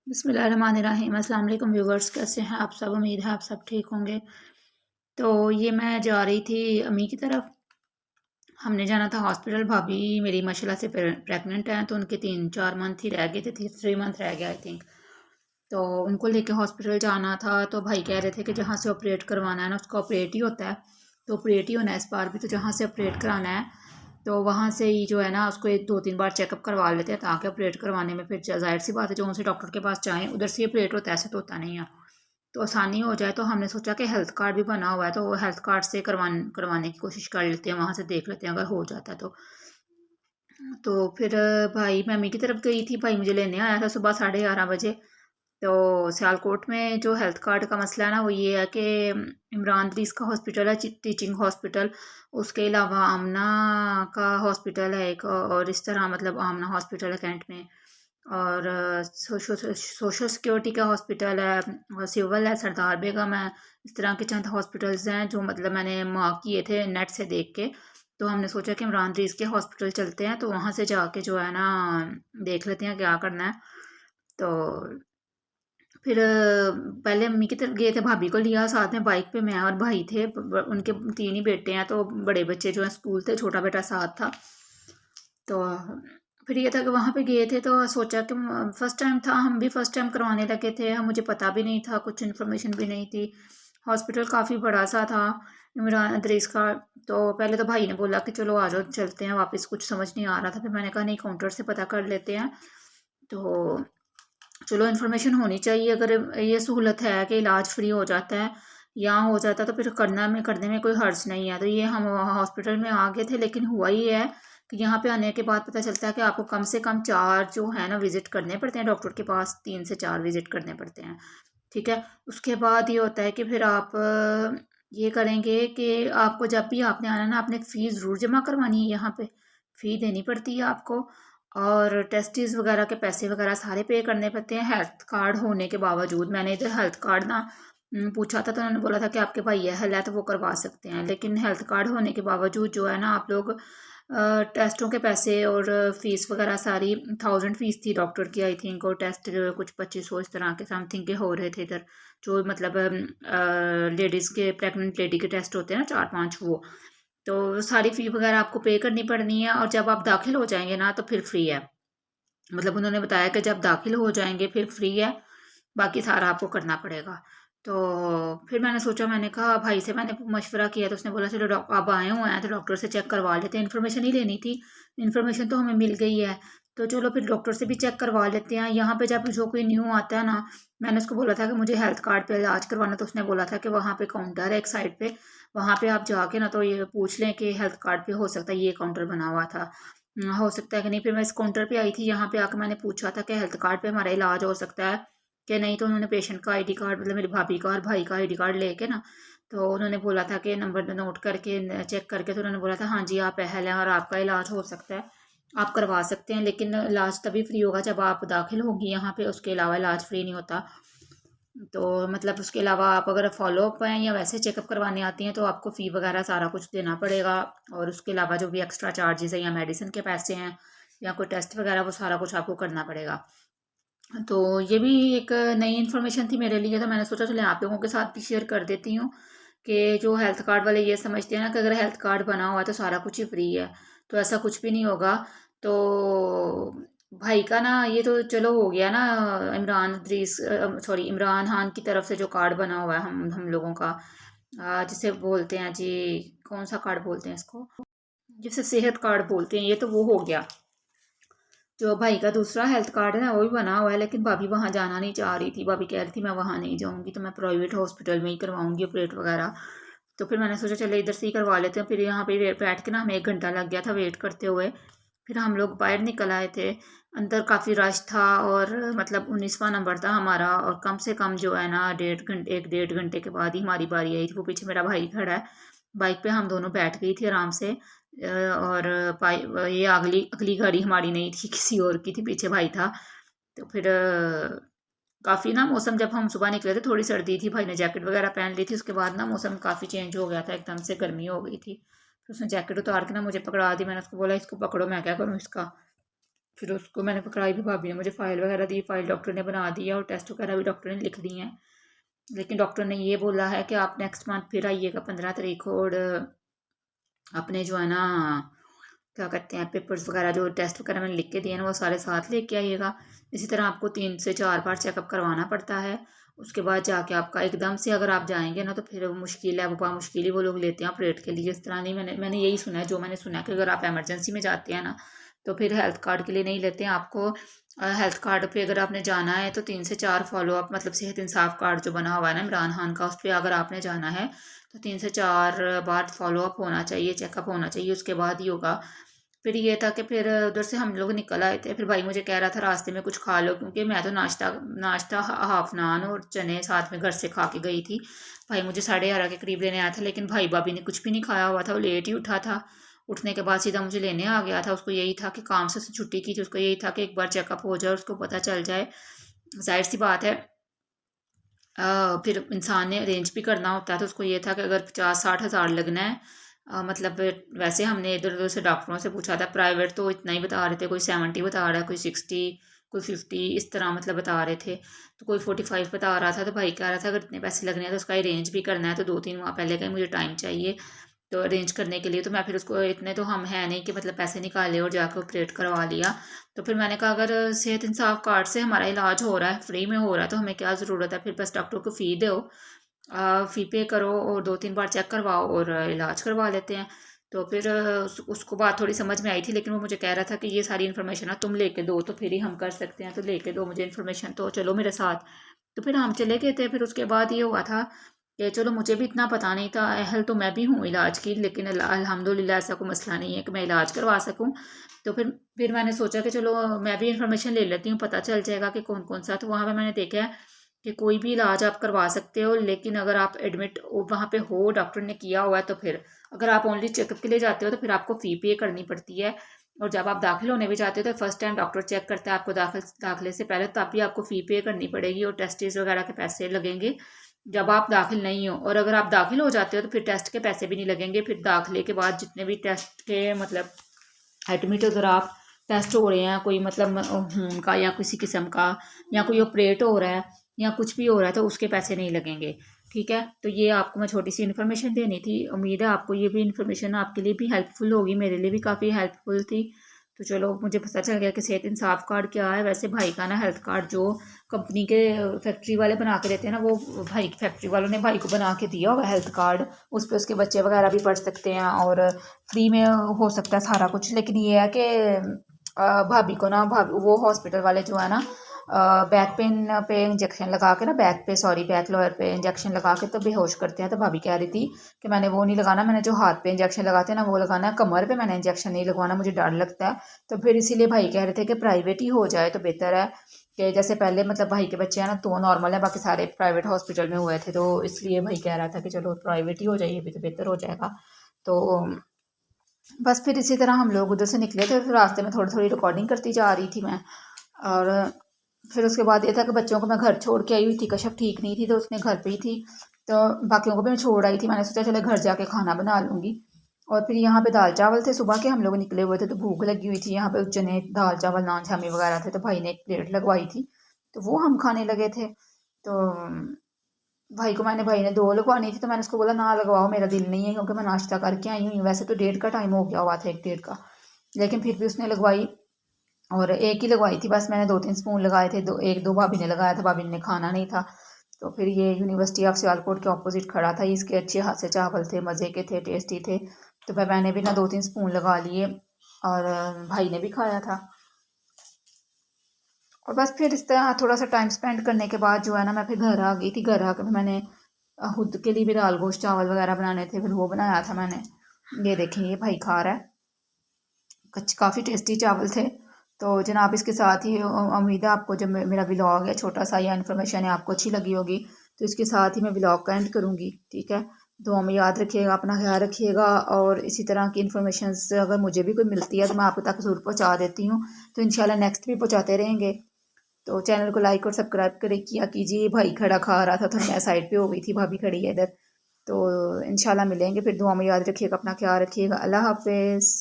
बिस्मिल्लाहिर्रहमानिर्रहीम। अस्सलाम वालेकुम व्यूवर्स, कैसे हैं आप सब? उम्मीद है आप सब ठीक होंगे। तो ये मैं जा रही थी अम्मी की तरफ। हमने जाना था हॉस्पिटल। भाभी मेरी माशाल्लाह से प्रेग्नेंट हैं, तो उनके 3-4 मंथ ही रह गए थे, 3 मंथ रह गए आई थिंक। तो उनको लेके हॉस्पिटल जाना था। तो भाई कह रहे थे कि जहाँ से ऑपरेट करवाना है ना, उसका ऑपरेट ही होता है, तो ऑपरेट ही होना है इस बार भी। तो जहाँ से ऑपरेट कराना है तो वहाँ से ही जो है ना, उसको 1-2-3 बार चेकअप करवा लेते हैं, ताकि ऑपरेट करवाने में फिर जाहिर सी बात है, जो उनसे डॉक्टर के पास जाएँ उधर से ही ऑपरेट होता है, ऐसे तो होता नहीं है, तो आसानी हो जाए। तो हमने सोचा कि हेल्थ कार्ड भी बना हुआ है, तो वो हेल्थ कार्ड से करवाने की कोशिश कर लेते हैं, वहाँ से देख लेते हैं अगर हो जाता है तो फिर भाई मैं मम्मी की तरफ गई थी। भाई मुझे लेने आया था सुबह 11:30 बजे। तो सियालकोट में जो हेल्थ कार्ड का मसला है ना, वो ये है कि इमरान दरीस का हॉस्पिटल है, टीचिंग हॉस्पिटल। उसके अलावा आमना का हॉस्पिटल है एक, और इस तरह मतलब आमना हॉस्पिटल है कैंट में। और सोशल सिक्योरिटी का हॉस्पिटल है, और सिविल है, सरदार बेगम है। इस तरह के चंद हॉस्पिटल्स हैं जो मतलब मैंने मार्क किए थे नेट से देख के। तो हमने सोचा कि इमरान दरीस के हॉस्पिटल चलते हैं, तो वहाँ से जाके जो है ना देख लेते हैं क्या करना है। तो फिर पहले अम्मी की तरफ गए थे, भाभी को लिया साथ में, बाइक पे मैं और भाई थे। उनके 3 ही बेटे हैं, तो बड़े बच्चे जो हैं स्कूल थे, छोटा बेटा साथ था। तो फिर ये था कि वहाँ पे गए थे, तो सोचा कि फर्स्ट टाइम था, हम भी फर्स्ट टाइम करवाने लगे थे, हम मुझे पता भी नहीं था, कुछ इन्फॉर्मेशन भी नहीं थी। हॉस्पिटल काफ़ी बड़ा सा था इमरान अदरीस का। तो पहले तो भाई ने बोला कि चलो आ जाओ चलते हैं वापस, कुछ समझ नहीं आ रहा था। फिर मैंने कहा नहीं, काउंटर से पता कर लेते हैं। तो चलो इन्फॉर्मेशन होनी चाहिए, अगर ये सहूलत है कि इलाज फ्री हो जाता है, यहाँ हो जाता है, तो फिर करने में कोई हर्ज नहीं है। तो ये हम हॉस्पिटल में आ गए थे, लेकिन हुआ ही है कि यहाँ पे आने के बाद पता चलता है कि आपको कम से कम 4 जो है ना विजिट करने पड़ते हैं डॉक्टर के पास, 3 से 4 विजिट करने पड़ते हैं। ठीक है। उसके बाद ये होता है कि फिर आप ये करेंगे कि आपको जब भी आपने आना ना, आपने फ़ीस ज़रूर जमा करवानी है यहाँ पे, फ़ी देनी पड़ती है आपको। और टेस्टिस वगैरह के पैसे वगैरह सारे पे करने पड़ते हैं, हेल्थ कार्ड होने के बावजूद। मैंने इधर हेल्थ कार्ड ना पूछा था, तो उन्होंने बोला था कि आपके भाई है तो वो करवा सकते हैं, लेकिन हेल्थ कार्ड होने के बावजूद जो है ना, आप लोग टेस्टों के पैसे और फीस वगैरह सारी 1000 फीस थी डॉक्टर की आई थिंक, और टेस्ट कुछ 2500 इस तरह के समथिंग के हो रहे थे इधर, जो मतलब लेडीज़ के, प्रेगनेंट लेडी के टेस्ट होते हैं ना 4-5, वो। तो सारी फ़ी वगैरह आपको पे करनी पड़नी है, और जब आप दाखिल हो जाएंगे ना तो फिर फ्री है। मतलब उन्होंने बताया कि जब दाखिल हो जाएंगे फिर फ्री है, बाकी सारा आपको करना पड़ेगा। तो फिर मैंने सोचा, मैंने कहा भाई से, मैंने मशवरा किया, तो उसने बोला चलो आप आए हुए हैं तो डॉक्टर से चेक करवा लेते हैं, इन्फॉर्मेशन ही लेनी थी। इन्फॉर्मेशन तो हमें मिल गई है, तो चलो फिर डॉक्टर से भी चेक करवा लेते हैं। यहाँ पे जब जो कोई न्यू आता है ना, मैंने उसको बोला था कि मुझे हेल्थ कार्ड पे इलाज करवाना, तो उसने बोला था कि वहाँ पे काउंटर है एक साइड पे, वहाँ पे आप जाके ना तो ये पूछ लें कि हेल्थ कार्ड पे हो सकता है, ये काउंटर बना हुआ था, हो सकता है कि नहीं। फिर मैं इस काउंटर पे आई थी, यहाँ पे आकर मैंने पूछा था कि हेल्थ कार्ड पे हमारा इलाज हो सकता है कि नहीं। तो उन्होंने पेशेंट का आईडी कार्ड, मतलब मेरी भाभी का और भाई का आईडी कार्ड लेके ना, तो उन्होंने बोला था कि नंबर नोट करके चेक करके, तो उन्होंने बोला था हाँ जी आप अहल हैं और आपका इलाज हो सकता है, आप करवा सकते हैं, लेकिन इलाज तभी फ्री होगा जब आप दाखिल होंगी यहाँ पे, उसके अलावा इलाज फ्री नहीं होता। तो मतलब उसके अलावा आप अगर फॉलोअप हैं या वैसे चेकअप करवाने आती हैं, तो आपको फ़ी वगैरह सारा कुछ देना पड़ेगा। और उसके अलावा जो भी एक्स्ट्रा चार्जेस हैं या मेडिसिन के पैसे हैं या कोई टेस्ट वगैरह, वो सारा कुछ आपको करना पड़ेगा। तो ये भी एक नई इन्फॉर्मेशन थी मेरे लिए, तो मैंने सोचा चले आप लोगों के साथ भी शेयर कर देती हूँ कि जो हेल्थ कार्ड वाले ये समझते हैं ना कि अगर हेल्थ कार्ड बना हुआ है तो सारा कुछ ही फ्री है, तो ऐसा कुछ भी नहीं होगा। तो भाई का ना ये तो चलो हो गया ना, इमरान अदरीस, सॉरी इमरान खान की तरफ से जो कार्ड बना हुआ है हम लोगों का, जिसे बोलते हैं जी, कौन सा कार्ड बोलते हैं इसको, जिसे सेहत कार्ड बोलते हैं, ये तो वो हो गया। जो भाई का दूसरा हेल्थ कार्ड है ना, वो भी बना हुआ है, लेकिन भाभी वहाँ जाना नहीं चाह रही थी। भाभी कह रही थी मैं वहाँ नहीं जाऊँगी, तो मैं प्राइवेट हॉस्पिटल में ही करवाऊँगी ऑपरेट वगैरह। तो फिर मैंने सोचा चले इधर से ही करवा लेते हैं। फिर यहाँ पे बैठ के ना हमें 1 घंटा लग गया था वेट करते हुए। फिर हम लोग बाहर निकल आए थे। अंदर काफ़ी रश था, और मतलब 19वां नंबर था हमारा, और कम से कम जो है ना 1 डेढ़ घंटे के बाद ही हमारी बारी आई थी। वो पीछे मेरा भाई खड़ा है, बाइक पे हम दोनों बैठ गई थी आराम से। और ये अगली अगली गाड़ी हमारी नहीं थी, किसी और की थी, पीछे भाई था। तो फिर काफ़ी ना मौसम, जब हम सुबह निकले थे थोड़ी सर्दी थी, भाई ने जैकेट वगैरह पहन ली थी, उसके बाद ना मौसम काफ़ी चेंज हो गया था, एकदम से गर्मी हो गई थी। फिर उसने जैकेट उतार के ना मुझे पकड़ा दी, मैंने उसको बोला इसको पकड़ो, मैं क्या करूँ इसका। फिर उसको मैंने पकड़ाई भी, भाभी ने मुझे फ़ाइल वगैरह दी, फ़ाइल डॉक्टर ने बना दी है और टेस्ट वगैरह भी डॉक्टर ने लिख दिए हैं। लेकिन डॉक्टर ने ये बोला है कि आप नेक्स्ट मंथ फिर आइएगा 15 तारीख को, और अपने जो है ना क्या कहते हैं पेपर्स वगैरह जो टेस्ट वगैरह मैंने लिख के दिए ना वो सारे साथ लेके आइएगा। इसी तरह आपको 3 से 4 बार चेकअप करवाना पड़ता है। उसके बाद जाके आपका एकदम से अगर आप जाएंगे ना तो फिर मुश्किल है, वो मुश्किल ही वो लोग लेते हैं ऑपरेट के लिए। इस तरह नहीं, मैंने यही सुना है, जो मैंने सुना है कि अगर आप एमरजेंसी में जाते हैं ना तो फिर हेल्थ कार्ड के लिए नहीं लेते हैं आपको। हेल्थ कार्ड पे अगर आपने जाना है तो 3 से 4 फॉलोअप, मतलब सेहत इंसाफ कार्ड जो बना हुआ है ना इमरान खान का, उस पर अगर आपने जाना है तो 3 से 4 बार फॉलोअप होना चाहिए, चेकअप होना चाहिए, उसके बाद ही होगा। फिर ये था कि फिर उधर से हम लोग निकल आए थे। फिर भाई मुझे कह रहा था रास्ते में कुछ खा लो, क्योंकि मैं तो नाश्ता नाश्ता हाफ नान और चने साथ में घर से खा के गई थी। भाई मुझे 11:30 के करीब लेने आया था, लेकिन भाई भाभी ने कुछ भी नहीं खाया हुआ था, वो लेट ही उठा था। उठने के बाद सीधा मुझे लेने आ गया था। उसको यही था कि काम से छुट्टी की थी, उसको यही था कि एक बार चेकअप हो जाए, उसको पता चल जाए। जाहिर सी बात है, फिर इंसान ने अरेंज भी करना होता है, तो उसको ये था कि अगर 50-60 हज़ार लगना है, मतलब वैसे हमने इधर उधर से डॉक्टरों से पूछा था, प्राइवेट तो इतना ही बता रहे थे, कोई 70 बता रहा है, कोई 60, कोई 50 इस तरह मतलब बता रहे थे, तो कोई 45 बता रहा था। तो भाई कह रहा था अगर इतने पैसे लगने हैं तो उसका अरेंज भी करना है, तो 2-3 माह पहले का ही मुझे टाइम चाहिए तो अरेंज करने के लिए। तो मैं फिर उसको, इतने तो हम हैं नहीं कि मतलब पैसे निकाले और जाकर ऑपरेट करवा लिया। तो फिर मैंने कहा अगर सेहत इंसाफ कार्ड से हमारा इलाज हो रहा है, फ्री में हो रहा है, तो हमें क्या ज़रूरत है, फिर बस डॉक्टर को फ़ी दो, फ़ी पे करो और 2-3 बार चेक करवाओ और इलाज करवा लेते हैं। तो फिर उसको बात थोड़ी समझ में आई थी, लेकिन वो मुझे कह रहा था कि ये सारी इन्फॉर्मेशन ना तुम लेके दो तो फिर ही हम कर सकते हैं, तो लेके दो मुझे इन्फॉर्मेशन, तो चलो मेरे साथ। तो फिर हम चले गए थे। फिर उसके बाद ये हुआ था कि चलो मुझे भी इतना पता नहीं था, अहल तो मैं भी हूँ इलाज की, लेकिन अल्हम्दुलिल्लाह ऐसा कोई मसला नहीं है कि मैं इलाज करवा सकूँ। तो फिर मैंने सोचा कि चलो मैं भी इन्फॉर्मेशन ले लेती हूँ, पता चल जाएगा कि कौन कौन सा। तो वहाँ पे मैंने देखा है कि कोई भी इलाज आप करवा सकते हो, लेकिन अगर आप एडमिट वहाँ पे हो, डॉक्टर ने किया हुआ है, तो फिर अगर आप ओनली चेकअप के लिए जाते हो तो फिर आपको फ़ी पे करनी पड़ती है। और जब आप दाखिल होने भी जाते हो तो फर्स्ट टाइम डॉक्टर चेक करता है आपको दाखिले से पहले, तब भी आपको फ़ी पे करनी पड़ेगी और टेस्टिस वगैरह के पैसे लगेंगे जब आप दाखिल नहीं हो। और अगर आप दाखिल हो जाते हो तो फिर टेस्ट के पैसे भी नहीं लगेंगे। फिर दाखिले के बाद जितने भी टेस्ट के मतलब एडमिट अगर आप टेस्ट हो रहे हैं कोई मतलब खून का या किसी किस्म का, या कोई ऑपरेट हो रहा है या कुछ भी हो रहा है, तो उसके पैसे नहीं लगेंगे। ठीक है, तो ये आपको मैं छोटी सी इन्फॉर्मेशन देनी थी। उम्मीद है आपको ये भी इन्फॉर्मेशन आपके लिए भी हेल्पफुल होगी, मेरे लिए भी काफ़ी हेल्पफुल थी। तो चलो मुझे पता चल गया कि सेहत इंसाफ कार्ड क्या है। वैसे भाई का ना हेल्थ कार्ड जो कंपनी के फैक्ट्री वाले बना के देते हैं ना, वो भाई फैक्ट्री वालों ने भाई को बना के दिया होगा हेल्थ कार्ड। उस पर उसके बच्चे वगैरह भी पढ़ सकते हैं और फ्री में हो सकता है सारा कुछ। लेकिन ये है कि भाभी को ना, भाभी वो हॉस्पिटल वाले जो है ना बैक पेन पे इंजेक्शन लगा के ना, बैक लोअर पे इंजेक्शन लगा के तो बेहोश करते हैं। तो भाभी कह रही थी कि मैंने वो नहीं लगाना, मैंने जो हाथ पे इंजेक्शन लगाते हैं ना वो लगाना है, कमर पे मैंने इंजेक्शन नहीं लगवाना, मुझे डर लगता है। तो फिर इसीलिए भाई कह रहे थे कि प्राइवेट ही हो जाए तो बेहतर है, कि जैसे पहले मतलब भाई के बच्चे हैं ना तो वो नॉर्मल है, बाकी सारे प्राइवेट हॉस्पिटल में हुए थे, तो इसलिए भाई कह रहा था कि चलो प्राइवेट ही हो जाइए भी तो बेहतर हो जाएगा। तो बस फिर इसी तरह हम लोग उधर से निकले थे। फिर रास्ते में थोड़ी थोड़ी रिकॉर्डिंग करती जा रही थी मैं। और फिर उसके बाद ये था कि बच्चों को मैं घर छोड़ के आई हुई थी, कश्यप ठीक नहीं थी तो उसने घर पे ही थी, तो बाकियों को भी मैं छोड़ आई थी। मैंने सोचा चलो घर जाके खाना बना लूँगी। और फिर यहाँ पे दाल चावल थे, सुबह के हम लोग निकले हुए थे तो भूख लगी हुई थी। यहाँ पे चने दाल चावल नान शामी वगैरह थे, तो भाई ने एक प्लेट लगवाई थी तो वो हम खाने लगे थे। तो भाई ने 2 लगवानी थी, तो मैंने उसको बोला ना लगवाओ, मेरा दिल नहीं है, क्योंकि मैं नाश्ता करके आई हुई हूँ। वैसे तो 1:30 का टाइम हो गया हुआ था, 1 1:30 का, लेकिन फिर भी उसने लगवाई। और एक ही लगवाई थी बस, मैंने 2-3 स्पून लगाए थे, 1-2 भाभी ने लगाया था, भाभी ने खाना नहीं था। तो फिर ये यूनिवर्सिटी ऑफ सियालकोट के ऑपोजिट खड़ा था, इसके अच्छे हाथ से चावल थे, मज़े के थे, टेस्टी थे। तो फिर मैंने भी ना 2-3 स्पून लगा लिए और भाई ने भी खाया था। और बस फिर इस तरह थोड़ा सा टाइम स्पेंड करने के बाद जो है ना मैं फिर घर आ गई थी। घर आकर मैंने खुद के लिए भी दाल गोश्त चावल वगैरह बनाने थे, फिर वो बनाया था मैंने। ये देखें, ये भाई खा रहा है, काफ़ी टेस्टी चावल थे। तो जनाब इसके साथ ही उम्मीद है आपको जो मेरा व्लॉग है छोटा सा या इन्फॉर्मेशन है आपको अच्छी लगी होगी। तो इसके साथ ही मैं व्लॉग का एंड करूँगी। ठीक है, दुआ में याद रखिएगा, अपना ख्याल रखिएगा, और इसी तरह की इन्फॉर्मेशन अगर मुझे भी कोई मिलती है तो मैं आपको तक ज़रूर पहुँचा देती हूँ। तो इंशाल्लाह नेक्स्ट भी पहुँचाते रहेंगे। तो चैनल को लाइक और सब्सक्राइब करे किया कीजिए। भाई खड़ा खा रहा था तो मैं साइड पे हो गई थी, भाभी खड़ी है इधर। तो इंशाल्लाह मिलेंगे फिर। दुआ में याद रखिएगा, अपना ख्याल रखिएगा। अल्लाह हाफिज़।